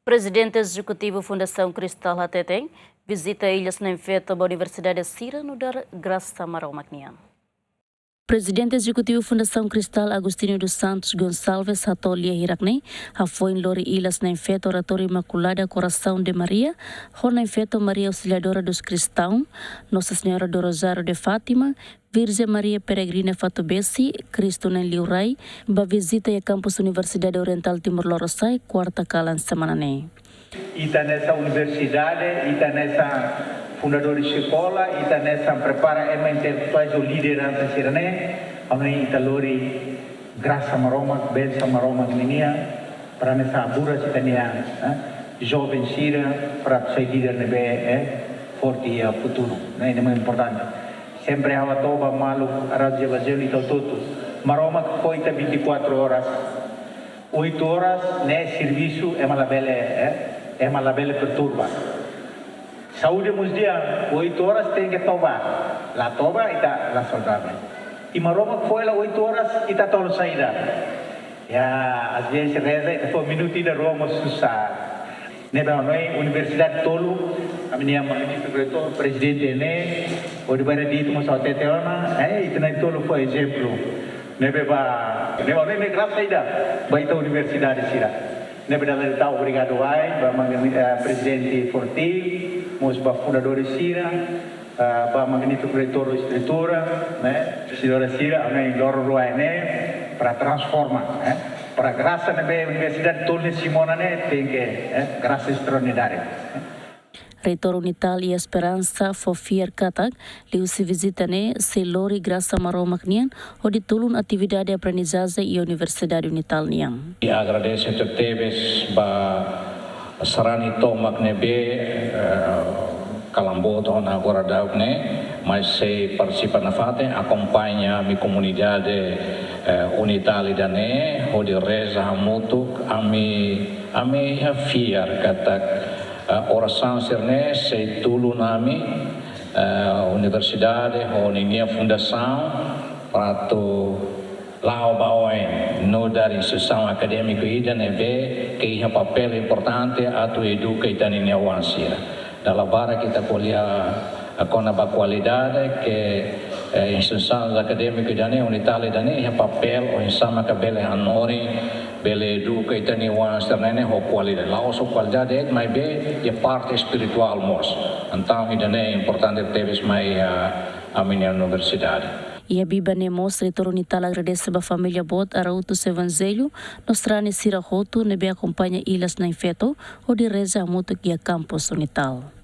Prezidente Ezekutivu Fundasaun Cristal hatete visita ilhas nain feto da Universidade Sira no dar grasa maromak nian. Prezidente Ezekutivu Fundasaun Cristal Agostinho dos Santos Gonçalves Hatolia Hirakne foi em lori ilhas nain feto Oratório Imaculada Coração de Maria, nain feto Maria Auxiliadora dos Cristãos, Nossa Senhora do Rosário de Fátima, Virgem Maria Peregrina Fatubesi, Cristo nain Liurai, ba visita a campus Universidade Oriental Timor-Leste, quarta kalan semana ne. Está nessa universidade, está nessa fundador de escola, está nessa prepara uma intelectuais ou liderança sirané, onde está lori grasa maromak, benção maromak nian, para nessa burra cidadania, jovem sira, para ser líder nebe, forte futuro, né? É muito importante. Sempre há uma toba malu, arras de evangelho e todo. Maromak foi 24 horas, 8 horas, né? Serviço é uma labela perturba. Saúde nos dia 8 horas tem que tobar. La toba e tá la saudável. E maromak foi lá 8 horas e tá todo saída. Ya, às vezes reza e foi minuto da Roma susah. Neba noi universidade tolo, a minha magnífico reitor, presidente né, o de Benedito mas hatete ona, itu na tolo foi exemplo. Neba noi me grasa ida, baita universidade sira. Neba dalam tahu obrigado ai, ba presidente Fortil, mos ba fundador sira, ba magnífico reitor escritura, né, senhora sira, ana loro ruai né, para transformar, para grasa na universidade tolo Simona né, tem que grasa extraordinária. Reitor Unital e Esperança Fofier Katak, liu se visita ne se lori grasa maromak nian, o de tulun atividade aprendizagem e Universidade Unital nian. E agradeço a teves ba sarani tomak nebe calamboto na agora ne, mas se participa na fate, acompanha a comunidade Unital da ne, o de reza mutuk, ami fiar katak oração serne se tulu nami universidade ou nian fundação para to lao baoen no dar instituição acadêmica ida nebe que é papel importante a tu educa itani wansira dalam bara kita kuliah com a qualidade que instituições acadêmicas da unidade da é papel ou insama cabele anori bele educa itani wansira ne ho qualidade lá o qualidade é mais bem é parte espiritual mos então ida é importante teves mais a minha universidade. E a Bíblia ne mostra reitor Unital agradece a família bot a rautos evangelho, nostrane sira roto nebe acompanha ilhas nain feto, o de reza a muto que a campus Unital.